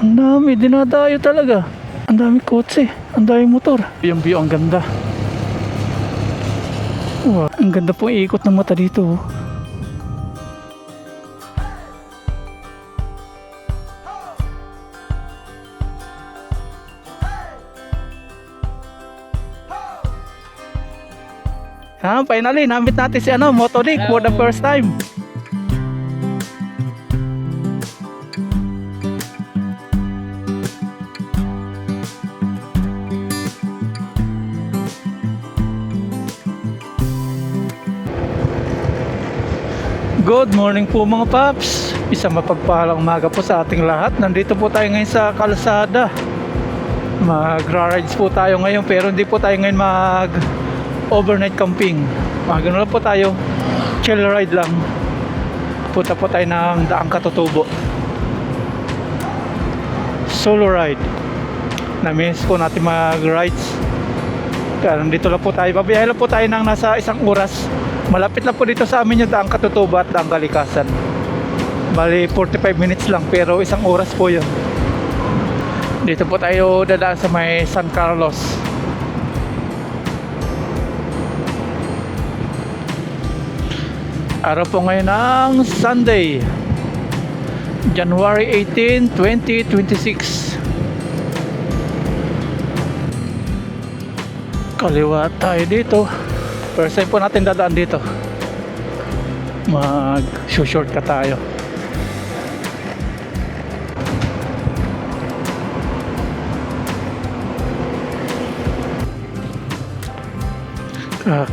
Ang dami, dinadayo talaga. Ang dami kotse, ang dami motor. Yung view, ang ganda. Wow, ang ganda pong iikot ng mata dito. Oh. Finally, namit natin si Moto-Nick for the first time. Good morning po mga paps. Isang mapagpalang umaga po sa ating lahat. Nandito po tayo ngayon sa kalsada. Magra-rides po tayo ngayon, pero hindi po tayo ngayon overnight camping. Gano'n lang po tayo, chill ride lang. Punta po tayo ng Daang Katutubo, solo ride. Na-miss po natin mag-rides, kaya nandito lang po tayo. Babiyahe lang po tayo ng nasa 1 oras. Malapit lang po dito sa amin yung Daang Katutubo at Daang Kalikasan. Bali 45 minutes lang, pero 1 oras po yun. Dito po tayo dadaan sa may San Carlos. Araw po ngayon ng Sunday, January 18, 2026. Kaliwa tayo dito. First time po natin dadaan dito. Mag-shortcut tayo.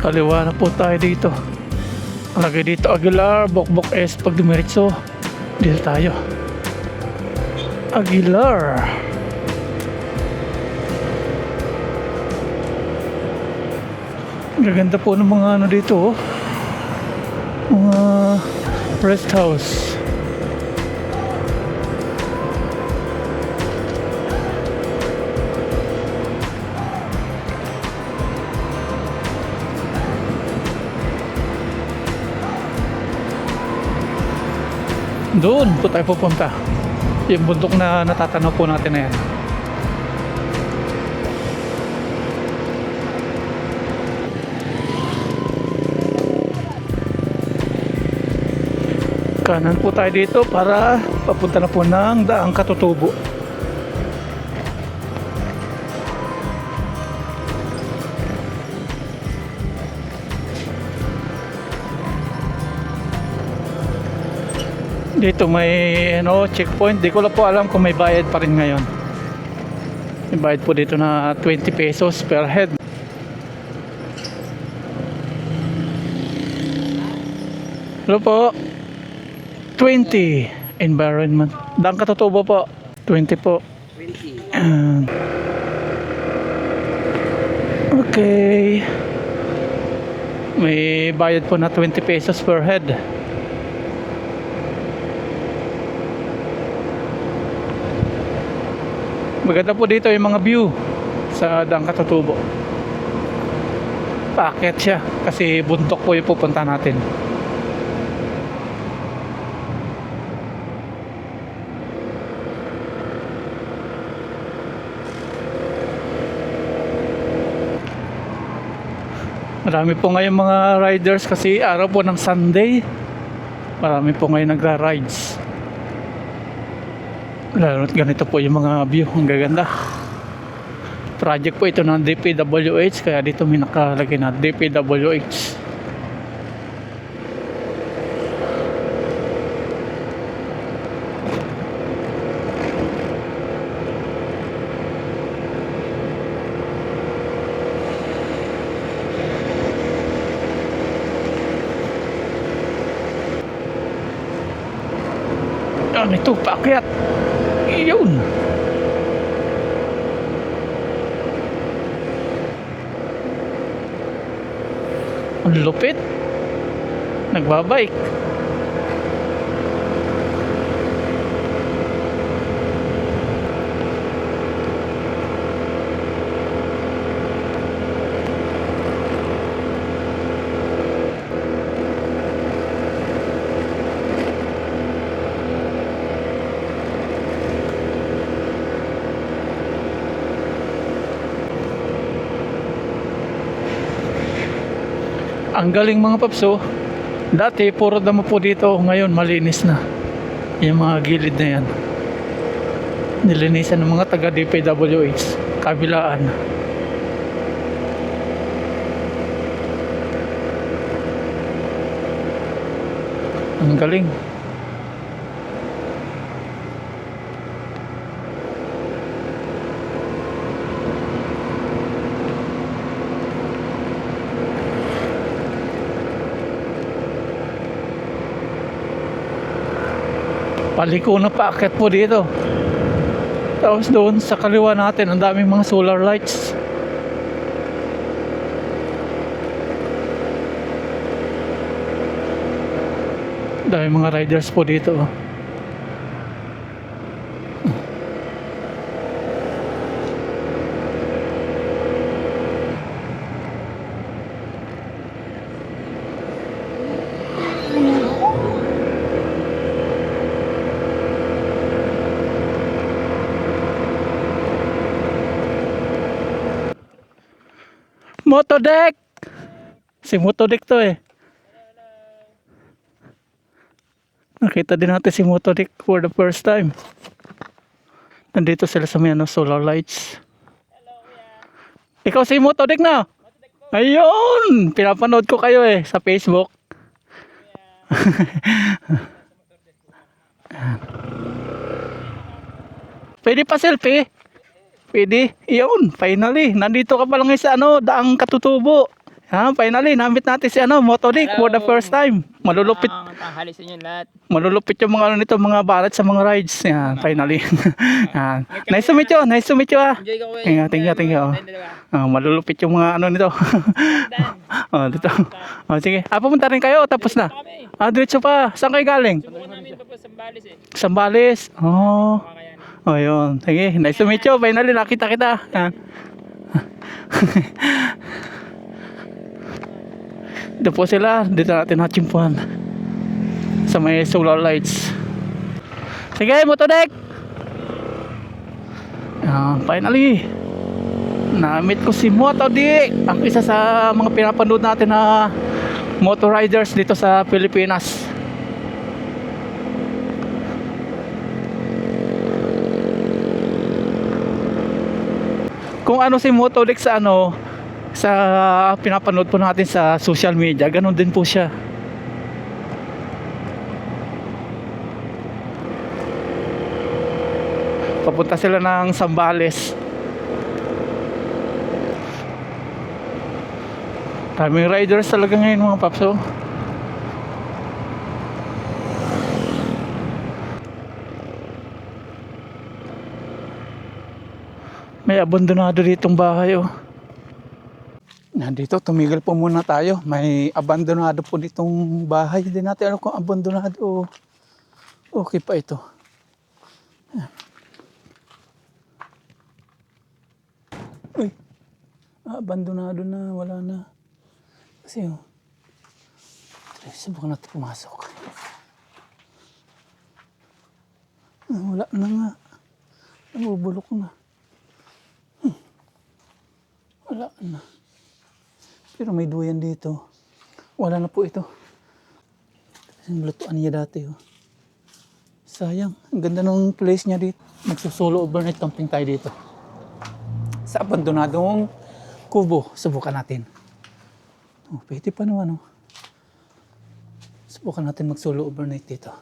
Kaliwa na po tayo dito. Lagi dito Aguilar, Bokbok S. Pag dumiretso, dito tayo. Aguilar. Gaganda po ng mga dito, oh. Mga rest house. Doon po tayo pupunta. Yung bundok na natatanaw po natin na yan. Kanan po tayo dito para papunta na po ng Daang Katutubo. Dito may checkpoint. Di ko lang po alam kung may bayad pa rin ngayon. May bayad po dito na 20 pesos per head. Hello po. 20 environment. Daang Katutubo po. 20 po. 20. Okay. May bayad po na 20 pesos per head. Maganda po dito yung mga view sa Daang Katutubo. Paakyat siya kasi buntok po yung pupunta natin. Marami po ngayon mga riders kasi araw po ng Sunday. Marami po ngayon nagra-rides. Lalo ganito po yung mga view, ang gaganda. Project po ito ng DPWH, kaya dito may nakalagay na DPWH. Ito, paakyat. Iyon. Ang lupit. Nagbabike. Ang galing mga paps, oh. Dati puro damo po dito, ngayon malinis na. Yung mga gilid na yan. Nilinisan ng mga taga DPWH. Kabilaan. Ang galing. Paliko na paakyat po dito. Tapos doon sa kaliwa natin, ang daming mga solar lights. Daming mga riders po dito. Motodeck! Si Motodeck to eh. Nakita din natin si Motodeck for the first time. Nandito sila sa may solar lights. Ikaw si Motodeck na? Ayun! Pinapanood ko kayo eh sa Facebook. Pwede pa selfie? Pwede. Iyon, finally. Nandito ka pa lang sa Daang Katutubo. Ha, finally, namit natin si Motodeck for the first time. Malulupit. Tanghali sa inyo lahat. Malulupit yung mga nito, mga barat sa mga rides. Yan, finally. Yan. Nice to meet you. Nice to meet you ah. Enjoy ka ko eh. Thank you. Malulupit yung mga nito. Dito. Sige. Pumunta rin kayo, tapos na. Diretso pa. Saan kayo galing? Subukan namin pa po sa Sambales eh. Sambales. Oh. Kakayanin. Ayun. Sige. Nice to meet you. Finally, nakita kita. Yan. Dito po sila, dito natin hatchimpuan sa may solar lights. Sige, Motodeck! Finally, na-meet ko si Motodeck, ang isa sa mga pinapanood natin na motor riders dito sa Pilipinas. Kung ano si Motodeck sa sa pinapanood po natin sa social media, ganun din po siya. Papunta sila ng Sambales. Daming riders talaga ngayon mga papso. May abandonado ditong bahay oh. Nandito, tumigil po muna tayo. May abandonado po ditong bahay. Hindi natin alam kung abandonado o okay pa ito. Uy, abandonado na, wala na. Kasi subukan natin pumasok. Wala na nga. Nabubulok na. Wala na. Pero may duyan dito. Wala na po ito. Yung lutuan niya dati. Oh. Sayang. Ang ganda ng place niya dito. Magsusolo overnight camping tayo dito. Sa abandonadong kubo. Subukan natin. Pwede pa naman. Subukan natin magsolo overnight dito.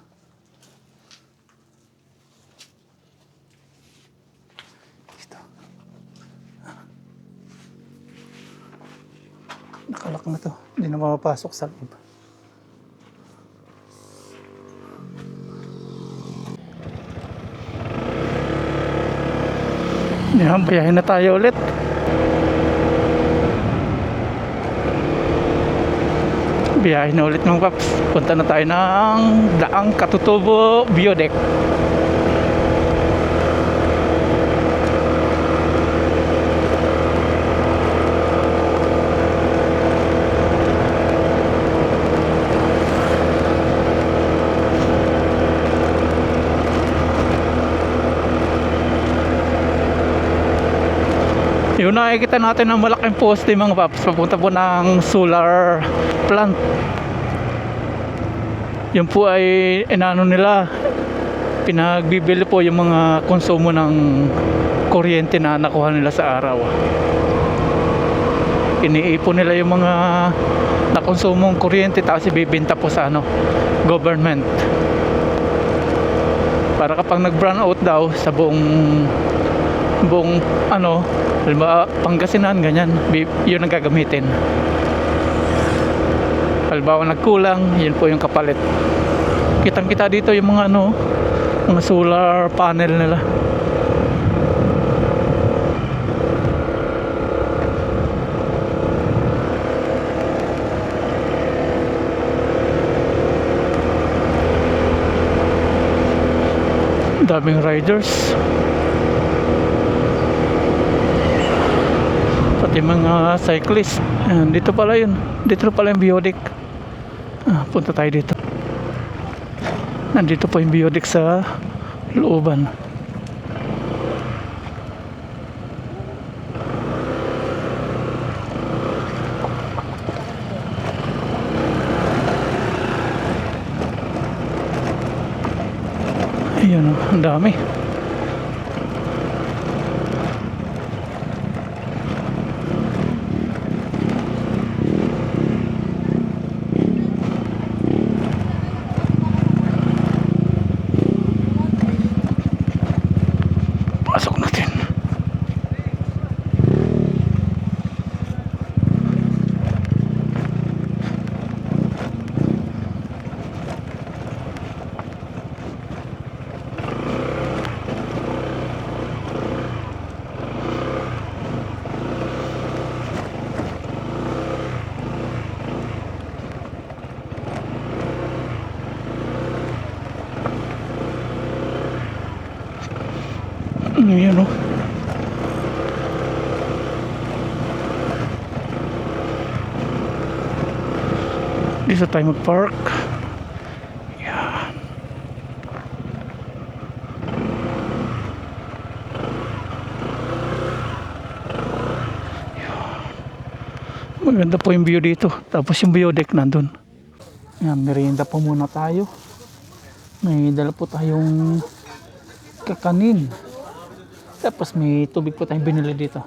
Nakalak na to. Hindi na mapapasok sa loob. Yan, bayahin na tayo ulit. Biyahin na ulit mga paps. Punta na tayo ng Daang Katutubo Biodeck. Yun, nakikita natin ang malaking poste mga paps, papunta po ng solar plant. Yun po ay inano nila, pinagbibili po yung mga konsumo ng kuryente na nakuha nila sa araw. Iniipon nila yung mga nakonsumong kuryente, tapos ibibenta po sa government, para kapag nag-brown out daw sa buong halimbawa Pangasinan, ganyan, yun ang gagamitin. Halimbawa nagkulang, yun po yung kapalit. Kitang kita dito yung mga mga solar panel nila. Daming riders, pati mga cyclist. Ayan, dito pala yun, dito pala yung Biodik. Punta tayo dito. Nandito po yung Biodik sa looban. Ayan, ang dami. Pasok natin. Yun, dito tayo mag-park. Yan. Maganda po yung view dito. Tapos yung Biodik nandun. Yan, merienda po muna tayo. May dala po tayong kakanin. Tapos may tubig po tayong binili dito.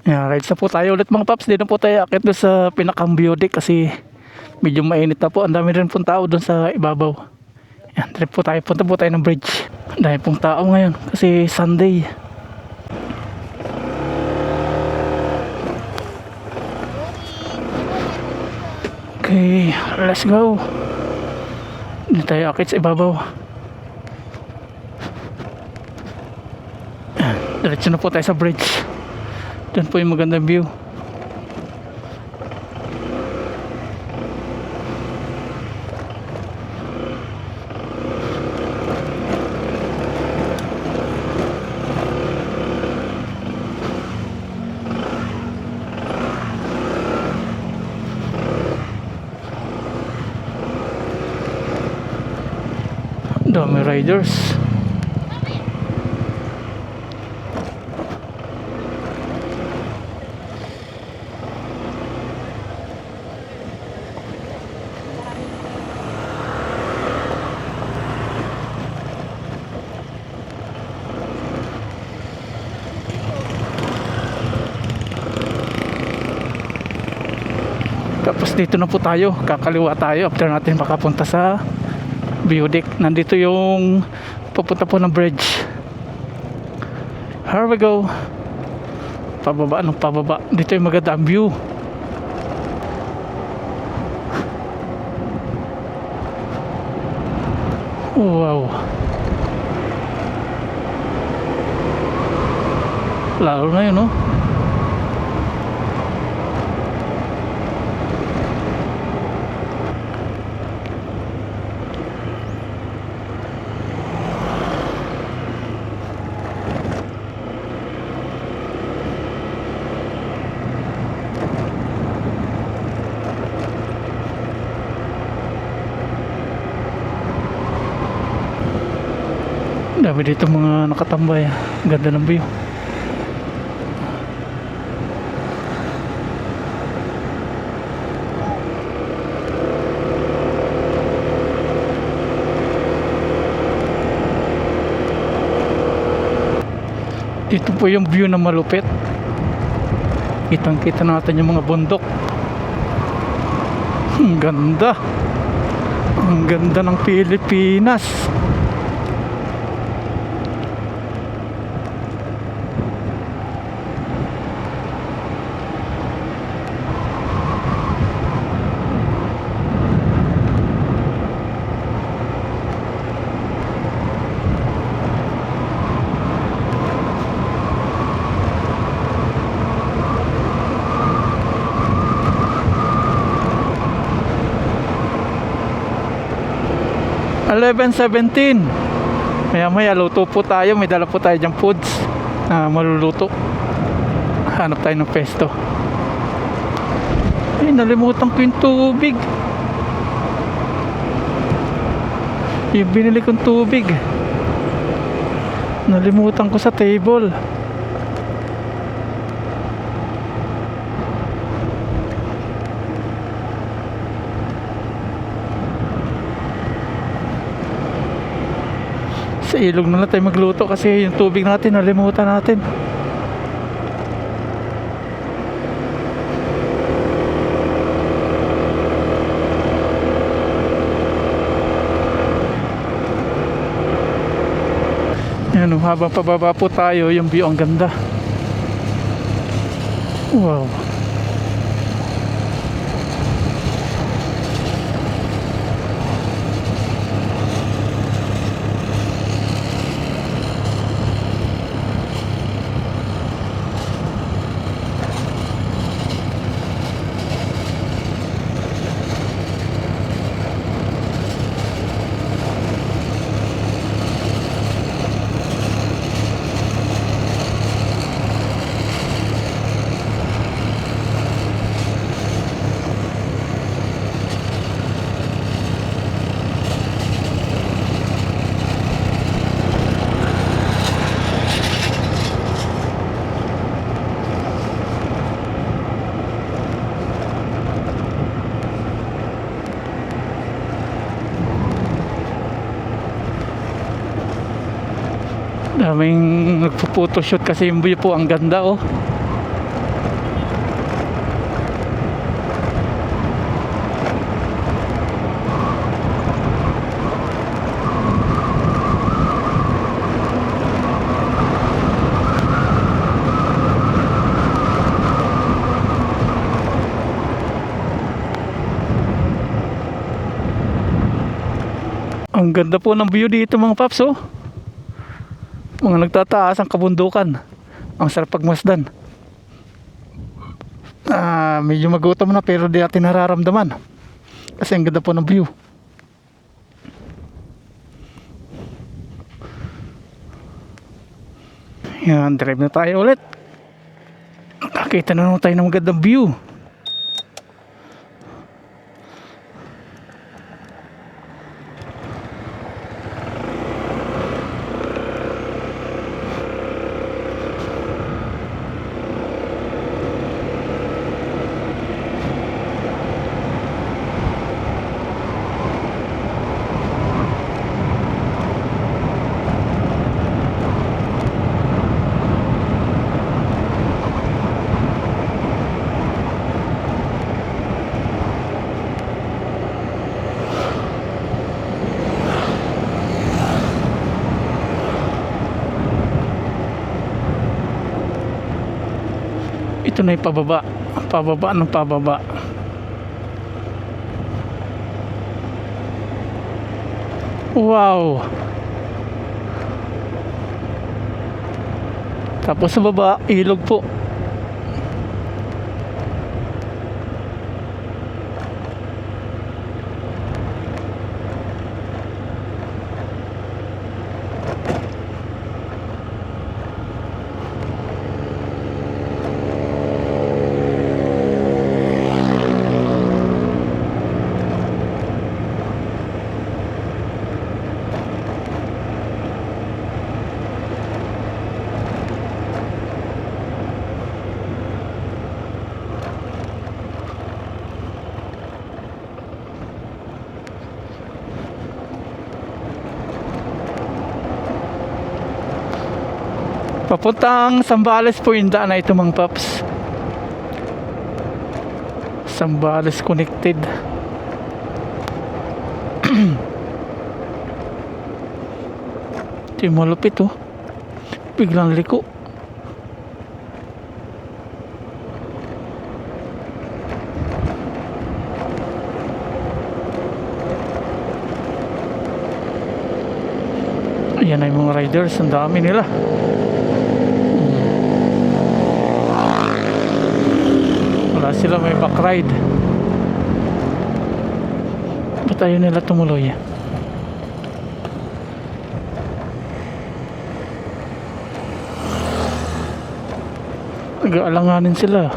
Yeah, rides na po tayo ulit mga paps. Di na po tayo akit doon sa pinakang Biodik kasi medyo mainit na po. Ang dami rin pong tao doon sa ibabaw. Yan, trip po tayo. Punta po tayo ng bridge. Ang dami pong tao ngayon kasi Sunday. Okay, let's go. Hindi tayo akit sa ibabaw. Diretso na po tayo sa bridge. Doon po yung magandang view. Dami riders. Tapos dito na po tayo, kakaliwa tayo after natin makapunta sa Biodik. Nandito yung papunta po ng bridge. Here we go. Pababa, pababa. Dito yung magandang view. Wow. Lalo na yun, no? Dami dito mga nakatambay. Ganda ng view. Dito po yung view na malupit. Kitang kita natin yung mga bundok. Ang ganda. Ang ganda ng Pilipinas. Eleven 17. Maya luto po tayo. May dala po tayo dyang foods na maluluto. Hanap tayo ng pesto. Nalimutan ko yung tubig. Yung binili kong tubig, nalimutan ko sa table. Sa ilog na lang tayo magluto kasi yung tubig natin nalimutan natin. Yan, habang pababa po tayo, yung view ang ganda. Wow. Daming nagpo-photoshoot kasi yung view po ang ganda oh. Ang ganda po ng view dito mga paps oh. Mga nagtataas ang kabundukan. Ang sarap pagmasdan. Medyo magutom na pero di natin nararamdaman kasi ang ganda po ng view. Yan, drive na tayo ulit. Nakita na naman tayo ng magandang view. Ito na yung pababa. Pababa ng pababa. Wow. Tapos sa baba, ilog po. Papuntang Zambales po yung daan na ito mga paps. Zambales connected. Ito yung malupit oh. Biglang liko. Ayan ay mga riders, ang dami nila. Wala sila, may back ride. Ba't ayaw nila tumuloy? Nag-aalanganin sila.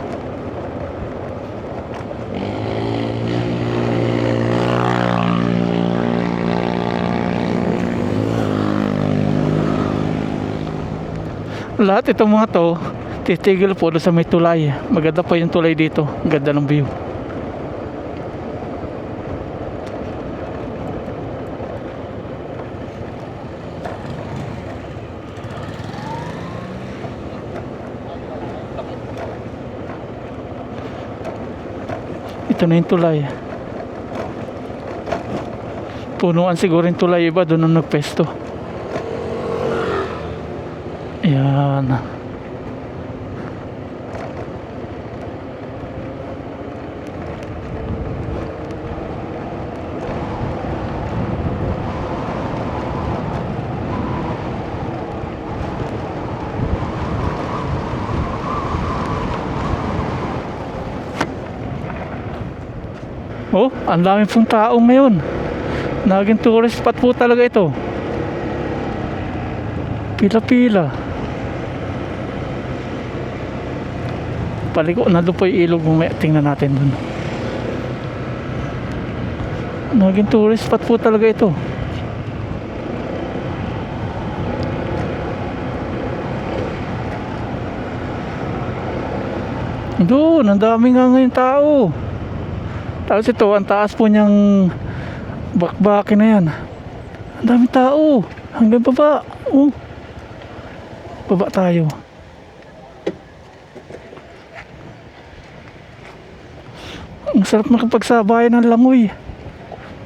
Lahat itong mga to titigil po doon sa may tulay. Maganda pa yung tulay dito. Ganda ng view. Ito na yung tulay. Punuan siguro yung tulay, iba doon ang nagpesto. Ayan. Oh, ang dami pong tao ngayon. Naging tourist spot po talaga ito. Pila-pila. Paliko na doon po yung ilog, mamaya tingnan natin dun. Naging tourist spot po talaga ito. Doon, ang dami nga ngayon tao. Tapos ito, ang taas po niyang bakbakin na yan. Ang dami tao. Hanggang baba. Oh. Baba tayo. Ang sarap makapagsabayan ng langoy.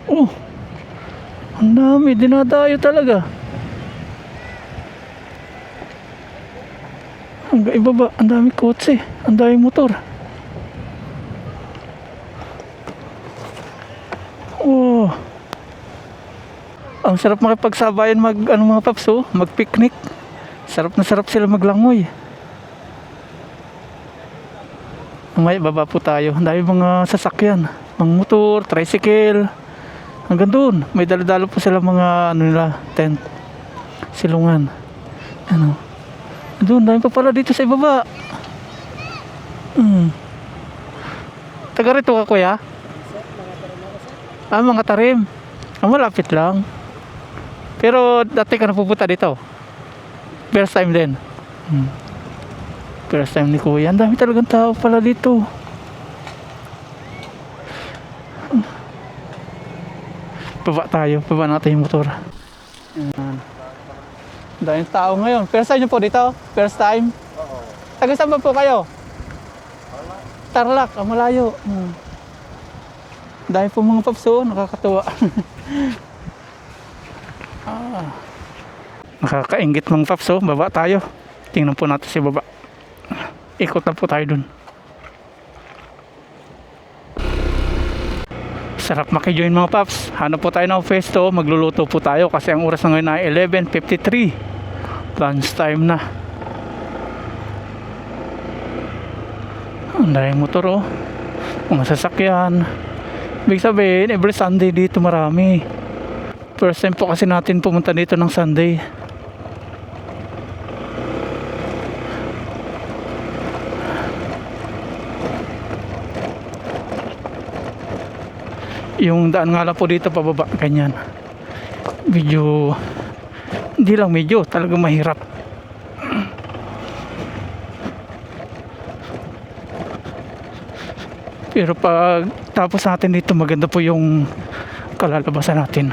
Oh. Ang dami. Dinadayo talaga. Hanggang ibaba. Ang dami kotse. Ang dami motor. Oh. Ang sarap makipagsabayan mga paps oh, mag-picnic. Sarap na sarap sila maglangoy. May baba po tayo. Ang dami mga sasakyan, mga motor, tricycle. Hanggang doon, may dala-dala po sila mga nila, tent, silungan. Ano? Doon, dami pa pala dito sa ibaba. Taga rito ka kuya? Mga tarim. Malapit lang. Pero dati ka napupunta dito. First time din. First time ni kuya. Ang dami talagang tao pala dito. Baba tayo. Baba natin yung motor. Ang daming tao ngayon. First time nyo po dito? First time? Oo. Taga saan ba po kayo? Tarlac. Malayo. Dahil po mga paps oh, nakakatuwa. Nakakaingit mga paps oh, baba tayo. Tingnan po natin si baba. Ikot na po tayo dun. Sarap makijoin mga paps. Hanap po tayo ng festo, magluluto po tayo kasi ang oras na ngayon ay 11:53. Lunch time na. Ang daming motor oh. Mga sasakyan. Ibig sabihin, every Sunday dito marami. First time po kasi natin pumunta dito ng Sunday. Yung daan nga lang po dito pababa, ganyan. Medyo, hindi lang medyo, talagang mahirap. Pero pag tapos natin dito, maganda po yung kalalabasan natin.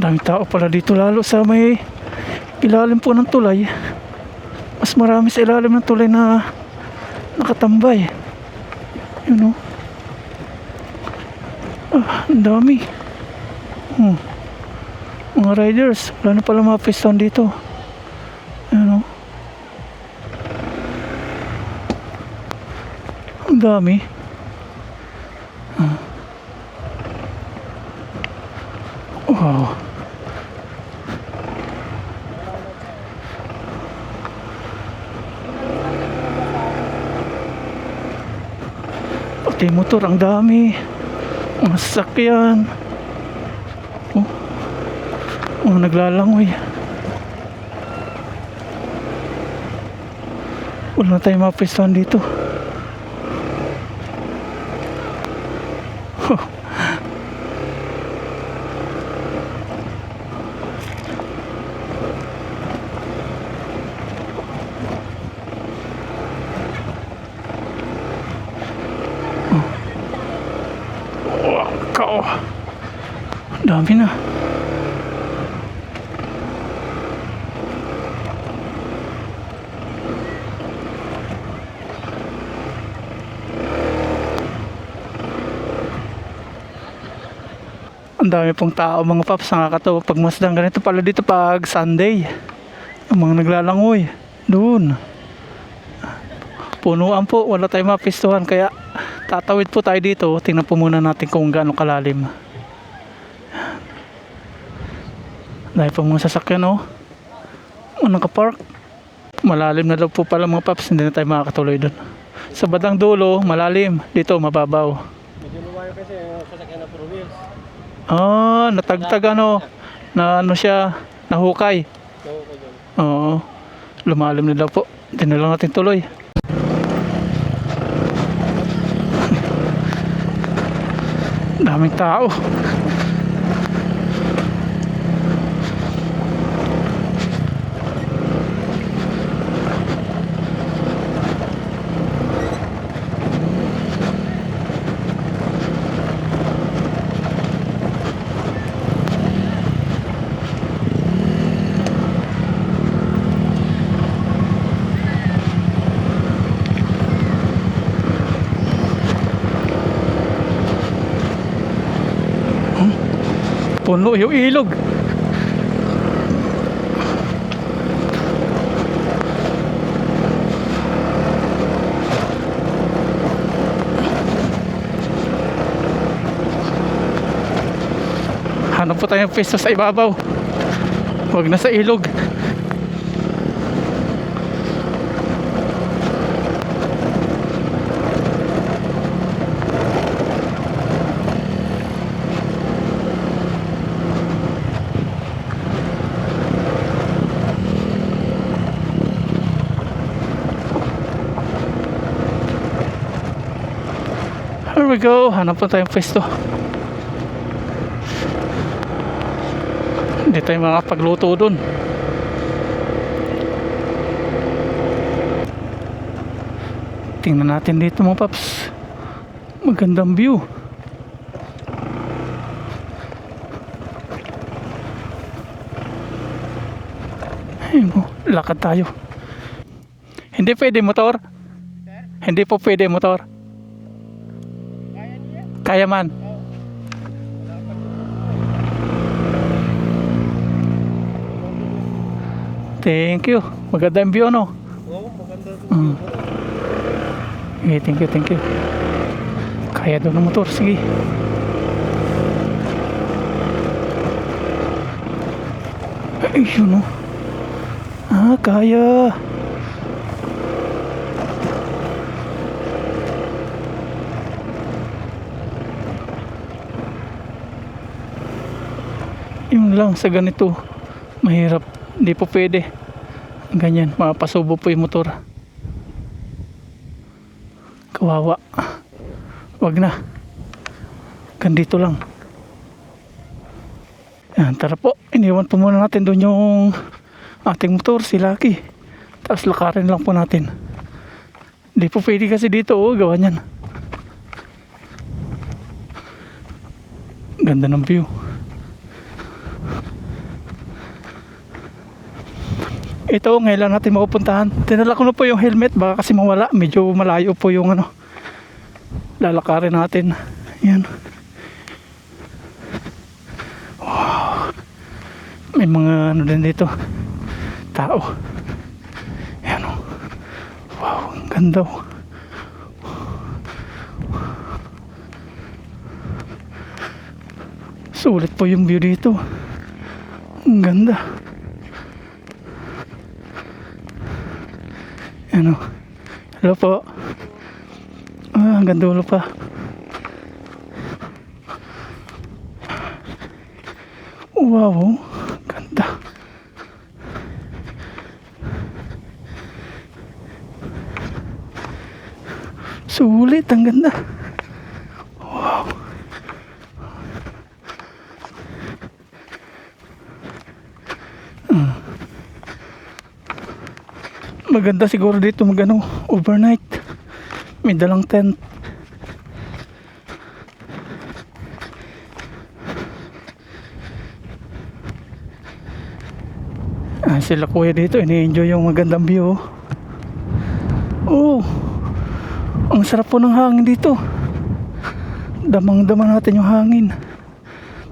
Daming tao pala dito, lalo sa may ilalim po ng tulay. Mas marami sa ilalim ng tulay na nakatambay. Yun o. Ang dami. Mga riders, wala na pala mga piston dito. Yun o. Ang dami. Wow. Pati motor, ang dami. Mga sasakyan. Mga naglalangoy. Wala na tayong mapistuhan dito. Kao. Dami na. Ang dami pong tao mga paps, nakakatawa pag masdang ganito pala dito pag Sunday. Ang mga naglalangoy doon. Punuan po, wala tayong mapistuhan kaya tatawid po tayo dito. Tingnan po muna natin kung gaano kalalim. Dahil po mga sasakyan nakapark. Malalim na daw po pala mga paps, hindi na tayo makakatuloy doon. Sa bandang dulo malalim, dito mababaw. Medyo lumayo kasi yung sasakyan na 4 wheels. Natagtag na siya, nahukay. Oo, lumalim na daw po. Hindi na lang natin tuloy. Daming tao. Puno yung ilog. Hanap po tayong pwesto sa ibabaw. Huwag na sa ilog. Here we go. Hanap po tayong pwesto. Hindi tayo makapagluto dun. Tingnan natin dito mga paps. Magandang view. Ayun mo, lakad tayo. Hindi pwede motor. Hindi po pwede motor. Kaya man. Thank you. Maganda yung view, no? Oo, maganda. Okay, thank you, thank you. Kaya daw ng motor. Sige. Ay, yun, no? Kaya. Yun lang sa ganito, mahirap, hindi po pwede ganyan, mapasubo po yung motor. Kawawa, wag na, ganito lang. Yan, tara po, iniwan po muna natin doon yung ating motor, si Lucky, tapos lakarin lang po natin. Hindi po pwede kasi dito, gawa nyan. Ganda ng view. Ito, ngayon lang natin mapupuntahan. Tinala ko na po yung helmet, baka kasi mawala. Medyo malayo po yung ano, lalakarin natin. Yan. Wow. May mga ano din dito. Tao. Yan o. Wow, ang ganda o. Sulit po yung view dito. Ang ganda. Ano? Hello po. Ah, hanggang dulo pa. Wow, ganda. Sulit, ang ganda. Wow. Maganda siguro dito magano overnight. May dalang tent. Sila kuya dito ini-enjoy yung magandang view. Oh, ang sarap po ng hangin dito. Damang-dama natin yung hangin.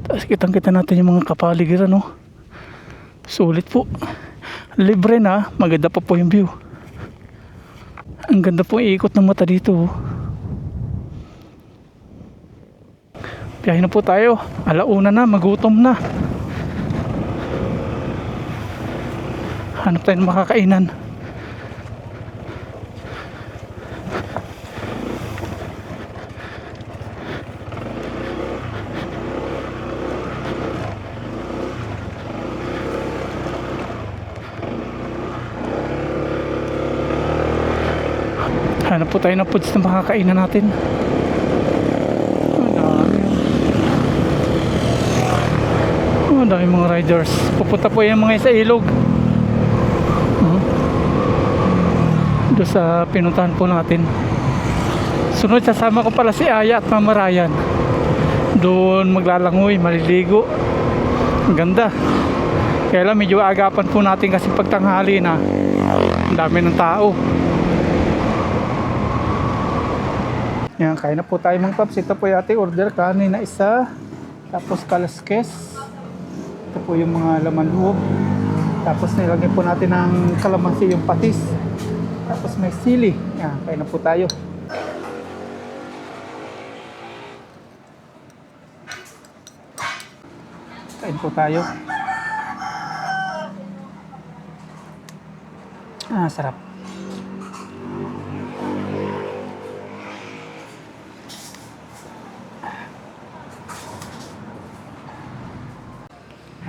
Tapos kitang-kita natin yung mga kapaligiran, no? Sulit po. Libre na, maganda pa po yung view. Ang ganda po iikot ng mata dito. Biyahe na po tayo. Alauna na, magutom na. Hanap tayo ng makakainan. Hanap po tayo ng foods na makakainan natin. Ang dami mga riders. Pupunta po yung mga sa ilog. Doon sa pinuntahan po natin. Sunod sasama ko pala si Aya at Mama Ryan. Doon maglalangoy, maliligo. Ang ganda. Kaya lang medyo agapan po natin kasi pagtanghali na. Ang dami ng tao. Yan, kain na po tayo mga paps. Ito po yung ating order. Kanin na isa. Tapos kalaskes. Ito po yung mga laman loob. Tapos nilagyan po natin ng kalamansi yung patis. Tapos may sili. Yan, kain na po tayo. Kain po tayo. Ah, sarap.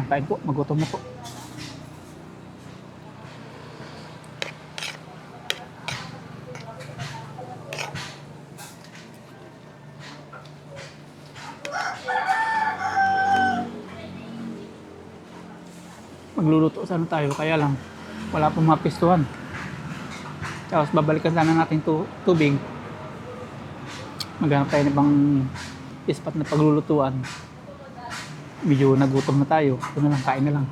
Kain po, magutom na po. Magluluto sana tayo, kaya lang wala pong mapistuhan. Tapos babalikan sana natin tubig. Maghanap tayo ng ibang spot na paglulutuan. Medyo nagutom na tayo. Ito na lang, kain na lang.